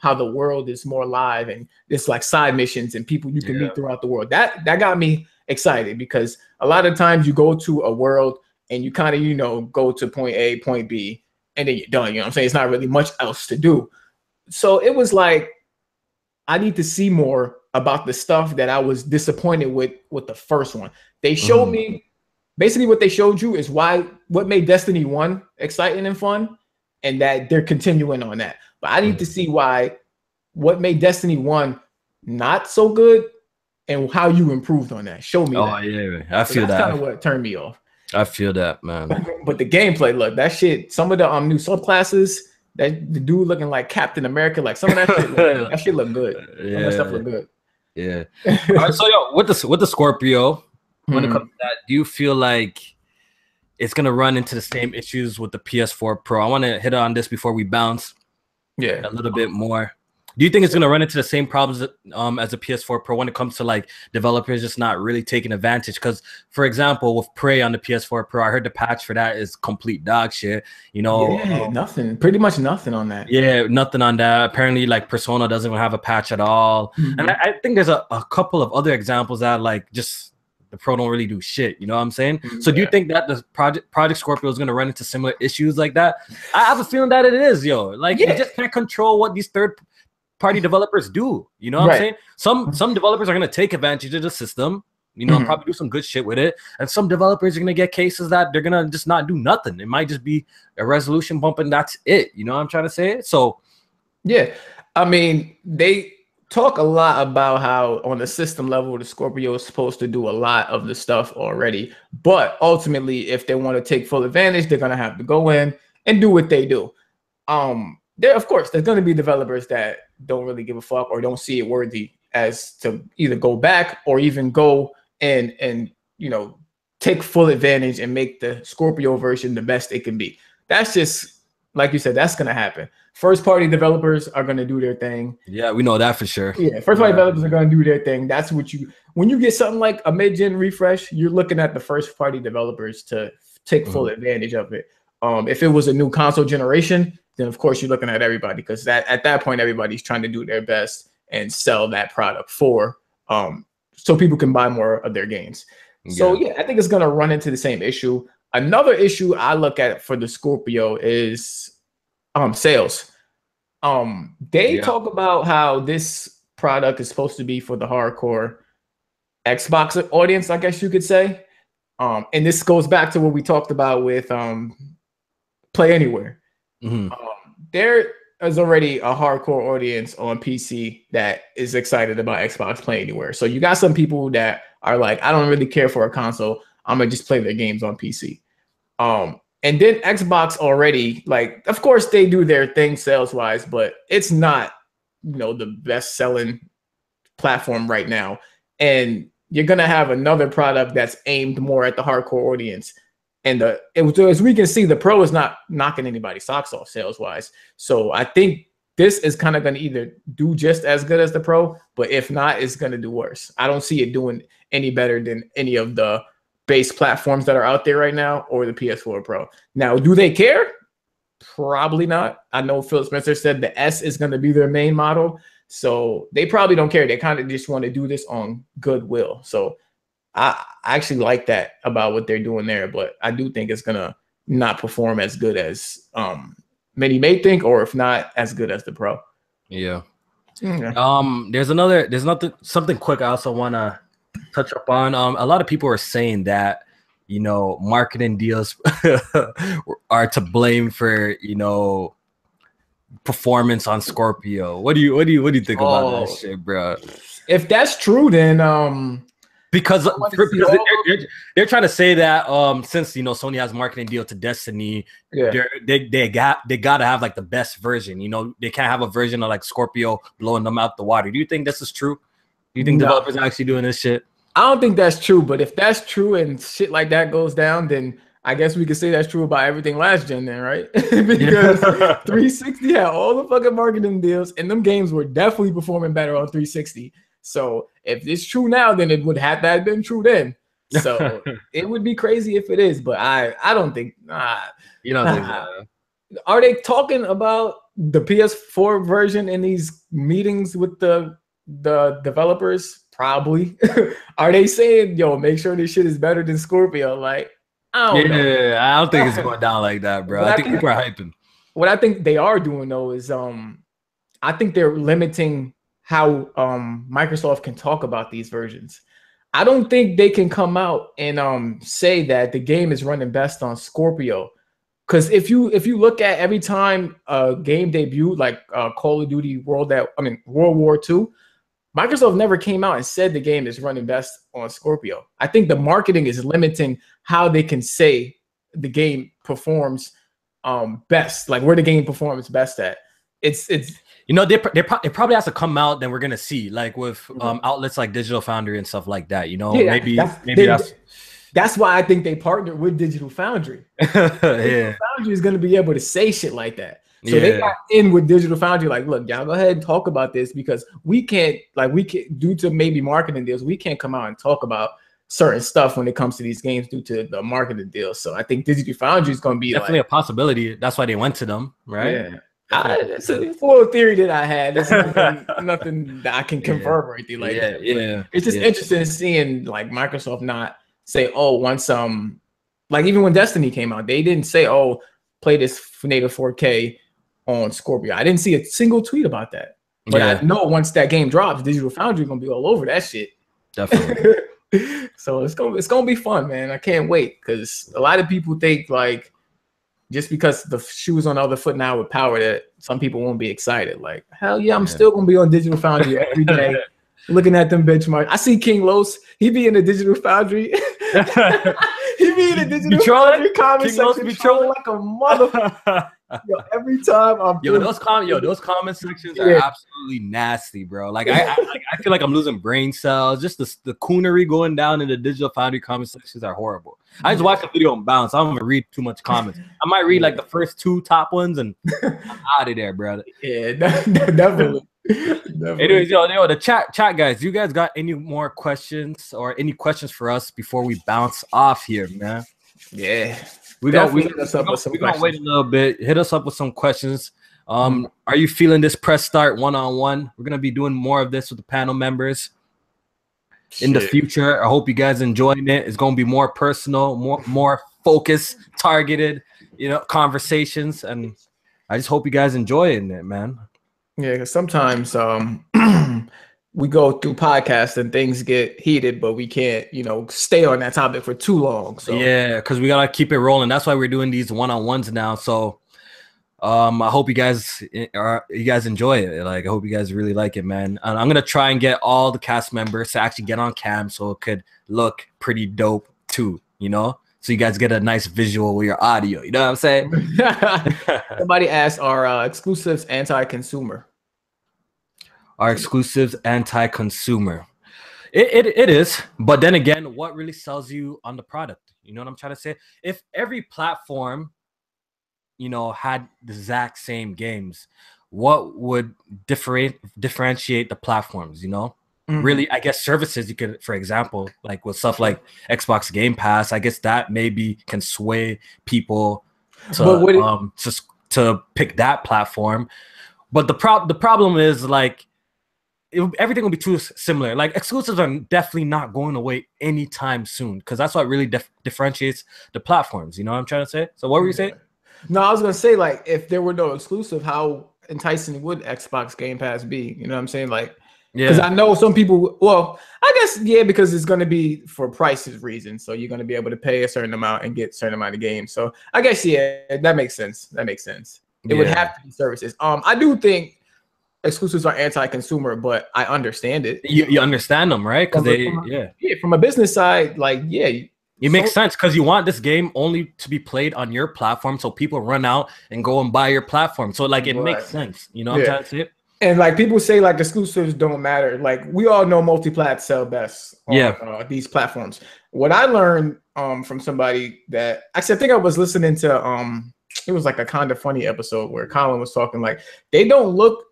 S1: how the world is more live and it's like side missions and people you can meet throughout the world. That got me excited because a lot of times you go to a world and you kind of, you know, go to point A, point B, and then you're done. You know what I'm saying? It's not really much else to do. So it was like, I need to see more about the stuff that I was disappointed with the first one. They showed me basically what they showed you is what made Destiny 1 exciting and fun, and that they're continuing on that. But I need to see what made Destiny 1 not so good and how you improved on that. Show me that. Oh
S2: yeah, I feel
S1: that's kind of what turned me off.
S2: I feel that, man.
S1: But the gameplay, look, that shit, some of the new subclasses, that the dude looking like Captain America, like some of that shit, that shit look good. Some of that stuff look good.
S2: Yeah. All right, so yo, with the Scorpio, when it comes to that, do you feel like it's gonna run into the same issues with the PS4 Pro? I want to hit on this before we bounce. A little bit more. Do you think it's gonna run into the same problems as a PS4 Pro when it comes to like developers just not really taking advantage? Because, for example, with Prey on the PS4 Pro, I heard the patch for that is complete dog shit. You know,
S1: nothing, pretty much nothing on that.
S2: Yeah, nothing on that. Apparently, like Persona doesn't even have a patch at all. And I think there's a couple of other examples that like just the Pro don't really do shit. You know what I'm saying? So do you think that the Project Scorpio is gonna run into similar issues like that? I have a feeling that it is, yo. Like you just can't control what these third-party developers do. You know what I'm saying? Some developers are gonna take advantage of the system, you know, probably do some good shit with it, and some developers are gonna get cases that they're gonna just not do nothing. It might just be a resolution bump and that's it. You know what I'm trying to say? So
S1: yeah, I mean, they talk a lot about how on the system level the Scorpio is supposed to do a lot of the stuff already, but ultimately if they want to take full advantage, they're gonna have to go in and do what they do. Of course, there's going to be developers that don't really give a fuck or don't see it worthy as to either go back or even go and you know, take full advantage and make the Scorpio version the best it can be. That's just, like you said, that's going to happen. First party developers are going to do their thing.
S2: Yeah, we know that for sure.
S1: Yeah, first party developers are going to do their thing. That's what when you get something like a mid-gen refresh, you're looking at the first party developers to take full advantage of it. If it was a new console generation, then of course you're looking at everybody, because at that point everybody's trying to do their best and sell that product for so people can buy more of their games. So yeah, I think it's gonna run into the same issue. Another issue I look at for the Scorpio is sales. They talk about how this product is supposed to be for the hardcore Xbox audience, I guess you could say. And this goes back to what we talked about with Play Anywhere. There is already a hardcore audience on PC that is excited about Xbox Play Anywhere. So you got some people that are like, I don't really care for a console, I'm gonna just play their games on PC. And then Xbox already, like, of course they do their thing sales wise, but it's not, you know, the best selling platform right now. And you're gonna have another product that's aimed more at the hardcore audience. And as we can see, the Pro is not knocking anybody's socks off sales wise. So I think this is kind of going to either do just as good as the Pro, but if not, it's going to do worse. I don't see it doing any better than any of the base platforms that are out there right now or the PS4 Pro. Now, do they care? Probably not. I know Phil Spencer said the S is going to be their main model. So they probably don't care. They kind of just want to do this on goodwill. So I actually like that about what they're doing there, but I do think it's gonna not perform as good as many may think, or if not, as good as the Pro.
S2: Yeah. There's something quick I also want to touch up on. A lot of people are saying that, you know, marketing deals are to blame for, you know, performance on Scorpio. What do you think about that shit, bro?
S1: If that's true, then
S2: because they're trying to say that since, you know, Sony has marketing deal to Destiny, they gotta have like the best version. You know, they can't have a version of like Scorpio blowing them out the water. Do you think this is true? Do you think developers are actually doing this shit?
S1: I don't think that's true, but if that's true and shit like that goes down, then I guess we could say that's true about everything last gen then, right? Because 360 had all the fucking marketing deals, and them games were definitely performing better on 360. So if it's true now, then it would have to have been true then. So it would be crazy if it is, but I don't think.
S2: You don't think so?
S1: Are they talking about the PS4 version in these meetings with the developers? Probably. Are they saying, yo, make sure this shit is better than Scorpio? Like, I don't know.
S2: I don't think it's going down like that, bro. I think people are hyping.
S1: What I think they are doing though is I think they're limiting how Microsoft can talk about these versions. I don't think they can come out and say that the game is running best on Scorpio. Because if you look at every time a game debuted, like Call of Duty World War II, Microsoft never came out and said the game is running best on Scorpio. I think the marketing is limiting how they can say the game performs best, like where the game performs best at. It's
S2: you know, it probably has to come out, then we're gonna see, like with outlets like Digital Foundry and stuff like that. You know, maybe
S1: that's why I think they partnered with Digital Foundry. Digital Foundry is gonna be able to say shit like that. So they got in with Digital Foundry, like, look, y'all go ahead and talk about this because we can't, due to maybe marketing deals, we can't come out and talk about certain stuff when it comes to these games due to the marketing deals. So I think Digital Foundry is going to be
S2: definitely a possibility. That's why they went to them, right?
S1: Yeah. It's a little theory that I had. It's nothing that I can confirm or anything like that.
S2: Yeah.
S1: It's just interesting seeing like Microsoft not say, oh, once like even when Destiny came out, they didn't say, oh, play this native 4K on Scorpio. I didn't see a single tweet about that. But I know once that game drops, Digital Foundry is gonna be all over that shit.
S2: Definitely.
S1: So it's gonna be fun, man. I can't wait because a lot of people think like just because the shoe is on the other foot now with power that some people won't be excited. Like, hell yeah, I'm still gonna be on Digital Foundry every day, looking at them benchmarks. I see King Los, he be in the Digital Foundry. He be in the Digital Foundry comment section trolling like a motherfucker. Yo, every time
S2: those comment sections are absolutely nasty, bro. Like I feel like I'm losing brain cells. Just the coonery going down in the Digital Foundry comment sections are horrible. I just watched the video and bounce. I don't even read too much comments. I might read like the first 2 top ones and I'm out of there, bro.
S1: Yeah, definitely.
S2: Anyways, the chat guys, you guys got any more questions or any questions for us before we bounce off here, man?
S1: Yeah.
S2: We're gonna wait a little bit. Hit us up with some questions. Are you feeling this press start one-on-one? We're gonna be doing more of this with the panel members in the future. I hope you guys enjoying it. It's gonna be more personal, more focused, targeted, conversations, and I just hope you guys enjoying it, man.
S1: Yeah, because sometimes we go through podcasts and things get heated, but we can't, stay on that topic for too long. So
S2: yeah, because we gotta keep it rolling. That's why we're doing these one-on-ones now. So I hope you guys enjoy it. Like, I hope you guys really like it, man. And I'm gonna try and get all the cast members to actually get on cam so it could look pretty dope too, so you guys get a nice visual with your audio. You know what I'm saying?
S1: Somebody asked, are exclusives anti-consumer?
S2: Are exclusives anti-consumer? It is, but then again, what really sells you on the product? You know what I'm trying to say? If every platform, had the exact same games, what would differentiate the platforms? Really, I guess services you could, for example, like with stuff like Xbox Game Pass, I guess that maybe can sway people to pick that platform. But the problem is like everything will be too similar. Like exclusives are definitely not going away anytime soon because that's what really differentiates the platforms. You know what I'm trying to say? So what were you saying?
S1: No, I was gonna say like if there were no exclusive, how enticing would Xbox Game Pass be? You know what I'm saying? Like, because I know some people. Well, I guess because it's gonna be for prices reasons. So you're gonna be able to pay a certain amount and get a certain amount of games. So I guess that makes sense. It would have to be services. I do think exclusives are anti-consumer, but I understand it.
S2: You understand them, right? Because
S1: from a business side, like
S2: it makes sense because you want this game only to be played on your platform, so people run out and go and buy your platform. So like it makes sense. You know what I'm trying to say?
S1: And like people say like exclusives don't matter. Like we all know multi-plat sell best on these platforms. what I learned from somebody that actually I think I was listening to it was like a kind of funny episode where Colin was talking like they don't look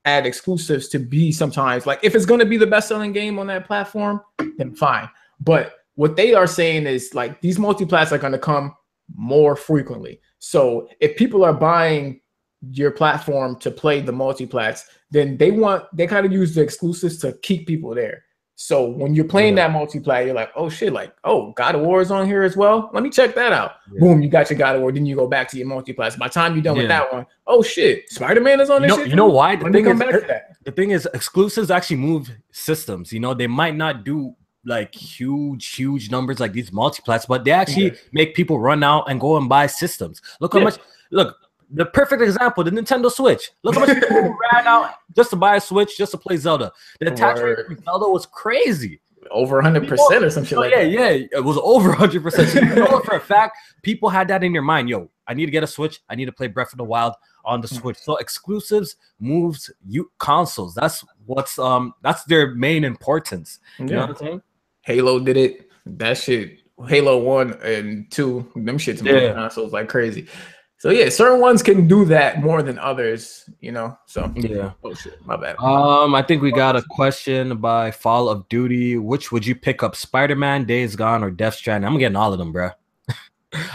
S1: at exclusives to be sometimes like if it's going to be the best selling game on that platform, then fine. But what they are saying is like these multiplats are going to come more frequently. So if people are buying your platform to play the multiplats, then they kind of use the exclusives to keep people there. So when you're playing that multiplayer, you're like, oh shit, like, oh, God of War is on here as well. Let me check that out. Boom, you got your God of War. Then you go back to your multiplats. By the time you're done with that one, oh shit, Spider-Man is on this shit.
S2: You know why?
S1: The
S2: thing is, exclusives actually move systems. You know, they might not do like huge numbers like these multiplats, but they actually make people run out and go and buy systems. Look how much. Look. The perfect example, the Nintendo Switch. Look how much people ran out just to buy a Switch, just to play Zelda. The attach rate for Zelda was crazy.
S1: Over 100% or some shit like that.
S2: Yeah, it was over 100%. So you know for a fact, people had that in their mind. Yo, I need to get a Switch. I need to play Breath of the Wild on the Switch. So exclusives moves consoles. That's that's their main importance. You know what I'm saying?
S1: Halo did it. That shit. Halo 1 and 2, them shits moved consoles like crazy. So yeah, certain ones can do that more than others, you know. So
S2: yeah.
S1: Oh shit, my bad.
S2: I think we got a question by Fall of Duty. Which would you pick up, Spider-Man, Days Gone, or Death Stranding? I'm getting all of them, bro.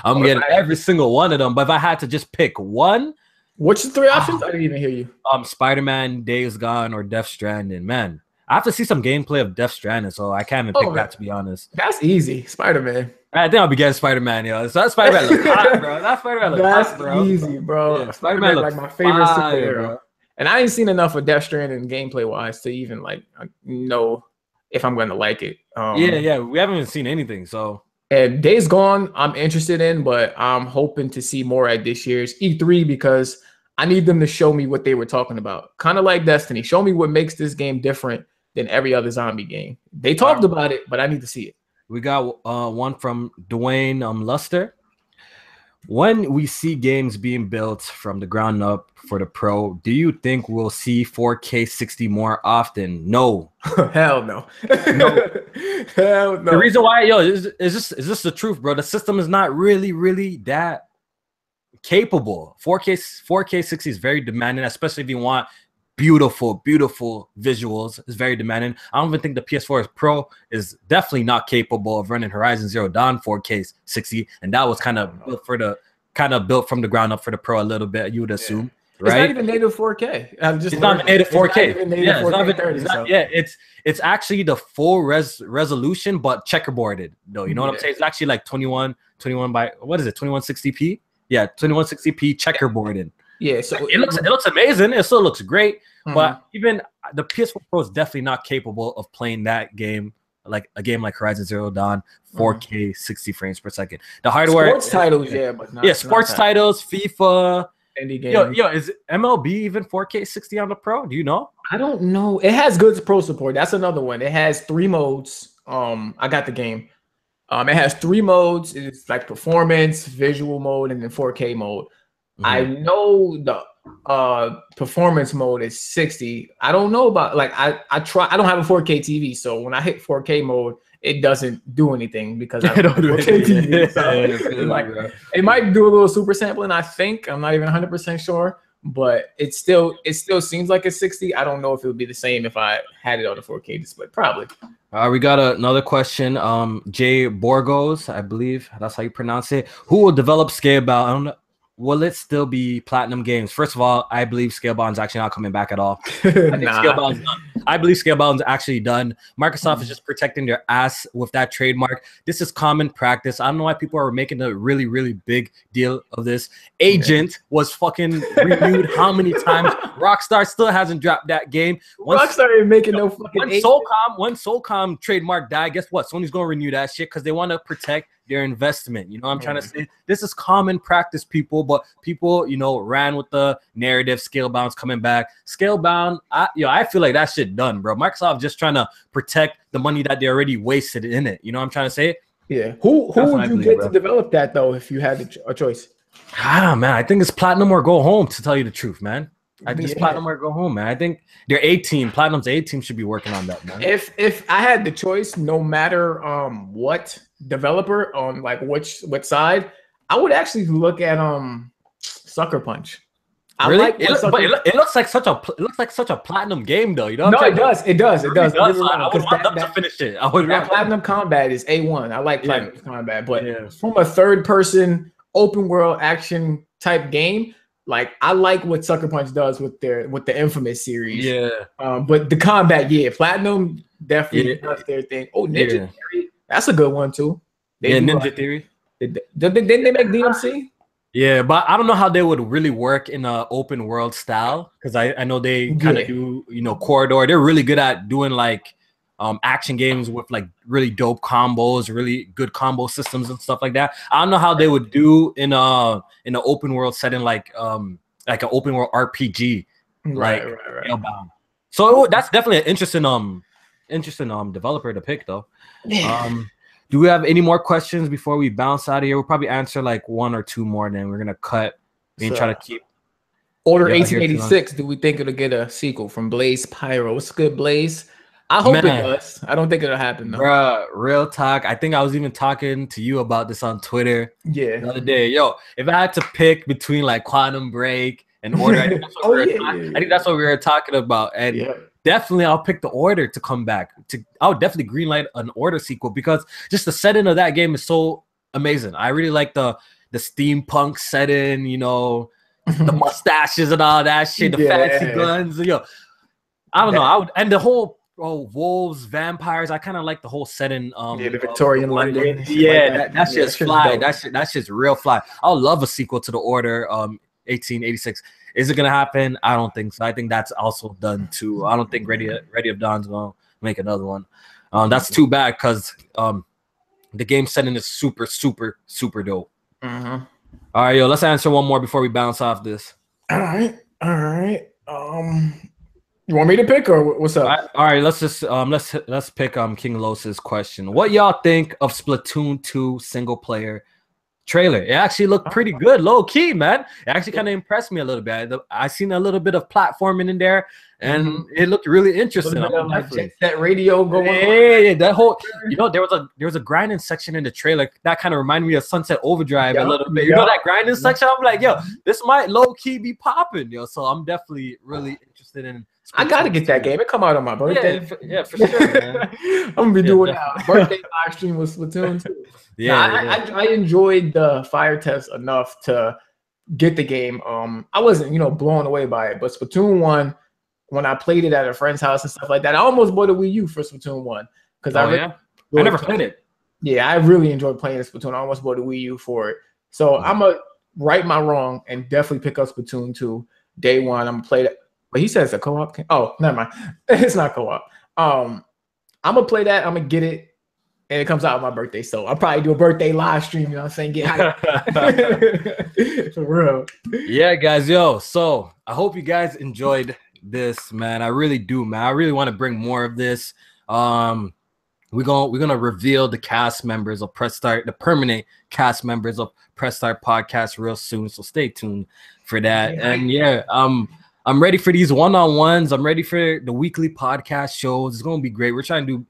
S2: I'm getting every single one of them. But if I had to just pick one,
S1: what's the three options? I didn't even hear you.
S2: Spider-Man, Days Gone, or Death Stranding. Man, I have to see some gameplay of Death Stranding, so I can't even pick that, to be honest.
S1: That's easy, Spider-Man.
S2: I think I'll be getting Spider-Man, yo. So that Spider-Man looks hot, bro. That Spider-Man looks hot, bro.
S1: That's easy, bro.
S2: Yeah, Spider-Man
S1: like my favorite superhero. Bro. And I ain't seen enough of Death Stranding gameplay-wise to even like know if I'm going to like it.
S2: Yeah, we haven't even seen anything, so.
S1: And Days Gone, I'm interested in, but I'm hoping to see more at this year's E3 because I need them to show me what they were talking about. Kind of like Destiny. Show me what makes this game different than every other zombie game. They talked about it, but I need to see it.
S2: We got one from Dwayne Luster. When we see games being built from the ground up for the Pro, do you think we'll see 4K 60 more often? No.
S1: Hell no.
S2: No. Hell no. The reason why, is this the truth, bro? The system is not really that capable. 4K 60 is very demanding, especially if you want beautiful visuals. Is very demanding. I don't even think the PS4 Pro is definitely not capable of running Horizon Zero Dawn 4K 60, and that was kind of built from the ground up for the Pro a little bit. You would assume, right?
S1: It's not even native 4K.
S2: It's not native 4K. It's actually the full resolution, but checkerboarded though. You know what I'm saying? It's actually like 21 by what is it? 2160p. Yeah, 2160p checkerboarded.
S1: Yeah, so
S2: it looks amazing. It still looks great, but even the PS4 Pro is definitely not capable of playing that game, like a game like Horizon Zero Dawn, 4K 60 frames per second. The hardware,
S1: sports titles, but not,
S2: sports titles, FIFA,
S1: indie games.
S2: Yo, is MLB even 4K 60 on the Pro? Do you know?
S1: I don't know. It has good Pro support. That's another one. It has 3 modes. I got the game. It has 3 modes. It's like performance, visual mode, and then 4K mode. I know the performance mode is 60. I don't know about I don't have a 4K TV, so when I hit 4K mode, it doesn't do anything because I don't do 4K TV. So it might do a little super sampling, I think. I'm not even 100% sure, but it still seems like it's 60. I don't know if it would be the same if I had it on a 4K display. Probably.
S2: We got another question. Jay Borgos, I believe that's how you pronounce it. Who will develop Scalebound? I don't know. Will it still be Platinum Games? First of all, I believe Scalebound's actually not coming back at all. I believe Scalebound's actually done. Microsoft is just protecting their ass with that trademark. This is common practice. I don't know why people are making a really big deal of this. Agent was fucking renewed how many times? Rockstar still hasn't dropped that game.
S1: Rockstar ain't making no fucking
S2: when Soulcom trademark died, guess what? Sony's gonna renew that shit because they want to protect their investment. You know what I'm trying to say? This is common practice, people, but people, ran with the narrative. Scalebound's coming back. Scalebound, I feel like that shit done, bro. Microsoft just trying to protect the money that they already wasted in it. You know what I'm trying to say?
S1: Yeah. Who would you get to develop that though if you had a choice?
S2: Man, I think it's Platinum or go home, to tell you the truth, man. I think it's Platinum or go home, man. I think their A team, Platinum's A team, should be working on that, man.
S1: If I had the choice, no matter what developer on like what side, I would actually look at Sucker Punch.
S2: Really? It looks like such a Platinum game, though. You know?
S1: No, it does. It does. It does.
S2: I would love to finish it.
S1: That Platinum combat is A1. I like Platinum combat, but from a third-person open world action type game, like I like what Sucker Punch does with the Infamous series.
S2: Yeah.
S1: But the combat, Platinum definitely does their thing. Oh, Ninja Theory, that's a good one too.
S2: Ninja Theory.
S1: Didn't they make DMC?
S2: Yeah, but I don't know how they would really work in an open world style, because I know they kind of do, corridor. They're really good at doing like action games with like really dope combos, really good combo systems and stuff like that. I don't know how they would do in an open world setting like an open world RPG, right. So that's definitely an interesting developer to pick, though. Do we have any more questions before we bounce out of here? We'll probably answer like one or two more, and then we're gonna cut and try to keep.
S1: Order 1886. Do we think it'll get a sequel from Blaze Pyro? What's good, Blaze? I hope it does. I don't think it'll happen though.
S2: Bruh, real talk. I think I was even talking to you about this on Twitter the other day. Yo, if I had to pick between like Quantum Break and Order, I think that's what we were talking about. And definitely I'll pick the Order to come back. I would definitely greenlight an Order sequel, because just the setting of that game is so amazing. I really like the steampunk setting, the mustaches and all that shit, the fancy guns. Yo, I don't know. And the whole wolves, vampires. I kind of like the whole setting.
S1: The Victorian London.
S2: Yeah, that shit's fly. That shit's real fly. I would love a sequel to the Order 1886. Is it gonna happen? I don't think so. I think that's also done too. I don't think Ready of Dawn's gonna make another one. That's too bad, because the game setting is super, super, super dope. All right, yo, let's answer one more before we bounce off this.
S1: All right. You want me to pick, or what's up?
S2: All right, let's just let's pick King Los's question. What y'all think of Splatoon 2 single player trailer? It actually looked pretty good, low key, man. It actually kind of impressed me a little bit. I seen a little bit of platforming in there, and it looked really interesting.
S1: That radio going on.
S2: Yeah, that whole, there was a grinding section in the trailer that kind of reminded me of Sunset Overdrive a little bit. That grinding section. I'm like, yo, this might low key be popping, yo. So I'm definitely really interested in.
S1: I gotta get that game. It come out on my birthday.
S2: Yeah, for sure, man.
S1: I'm gonna be doing a birthday live stream with Splatoon 2. I enjoyed the fire test enough to get the game. I wasn't, blown away by it, but Splatoon 1, when I played it at a friend's house and stuff like that, I almost bought a Wii U for Splatoon 1 because I
S2: never played it.
S1: Yeah, I really enjoyed playing Splatoon. I almost bought a Wii U for it. So I'm gonna right my wrong and definitely pick up Splatoon 2 day one. I'm gonna play that. But he says a co-op. Oh, never mind. It's not co-op. I'm gonna play that. I'm gonna get it, and it comes out on my birthday. So I'll probably do a birthday live stream. You know what I'm saying? Get hyped. For real.
S2: Yeah, guys. Yo, so I hope you guys enjoyed this, man. I really do, man. I really want to bring more of this. We're gonna reveal the cast members of Press Start, the permanent cast members of Press Start podcast real soon. So stay tuned for that. And I'm ready for these one-on-ones. I'm ready for the weekly podcast shows. It's gonna be great. We're trying to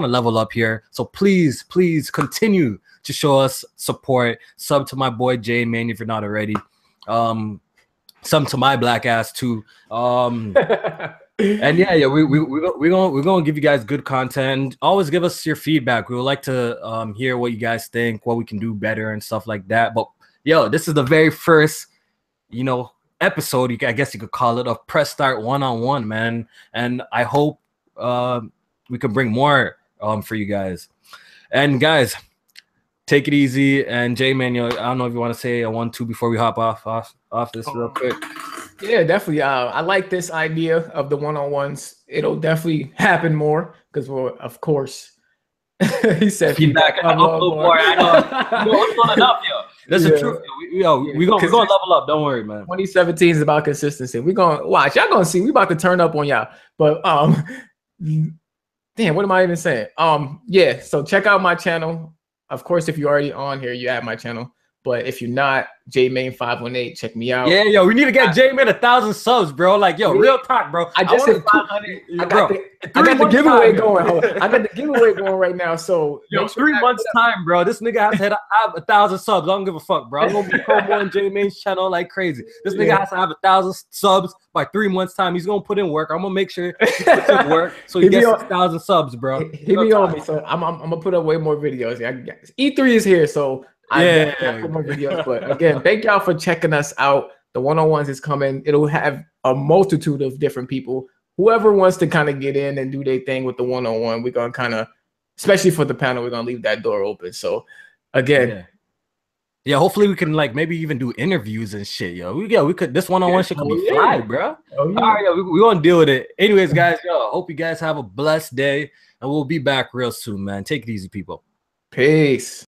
S2: level up here. So please continue to show us support. Sub to my boy JMaine if you're not already. Sub to my black ass too. And we're gonna give you guys good content. Always give us your feedback. We would like to hear what you guys think, what we can do better and stuff like that. But this is the very first, episode, I guess you could call it, of Press Start one-on-one, man. And I hope we can bring more for you guys. And guys, take it easy. And JMaine, I don't know if you want to say a 1-2 before we hop off this real quick.
S1: Yeah, definitely. I like this idea of the one-on-ones. It'll definitely happen more because of course, he said
S2: feedback. I know. What's going on, yo? That's the truth. We're gonna level up. Don't worry, man.
S1: 2017 is about consistency. We're gonna watch. Y'all gonna see. We about to turn up on y'all. But damn, what am I even saying? So check out my channel. Of course, if you're already on here, you have my channel. But if you're not, JMaine 518, check me out.
S2: Yeah, yo, we need to get JMaine 1,000 subs, bro. Like, yo, real talk, bro.
S1: I just hit 500. I got the giveaway going. Hold on. I got the giveaway going right now. So
S2: yo, 3 months time, bro. This nigga has to have 1,000 subs. I don't give a fuck, bro. I'm gonna be promoting JMaine's channel like crazy. This nigga has to have 1,000 subs by 3 months time. He's gonna put in work. I'm gonna make sure he puts in work so he gets 1,000 subs, bro.
S1: He be on me, so I'm gonna put up way more videos. E3 is here, so I put more videos. But again, thank y'all for checking us out. The 101s is coming. It'll have a multitude of different people. Whoever wants to kind of get in and do their thing with the 101, we're gonna kind of, especially for the panel, we're gonna leave that door open. So again,
S2: yeah, hopefully we can like maybe even do interviews and shit, yo. We could this 101 shit could be fly, bro. All right, yo, we gonna deal with it. Anyways, guys, yo, hope you guys have a blessed day, and we'll be back real soon, man. Take it easy, people.
S1: Peace.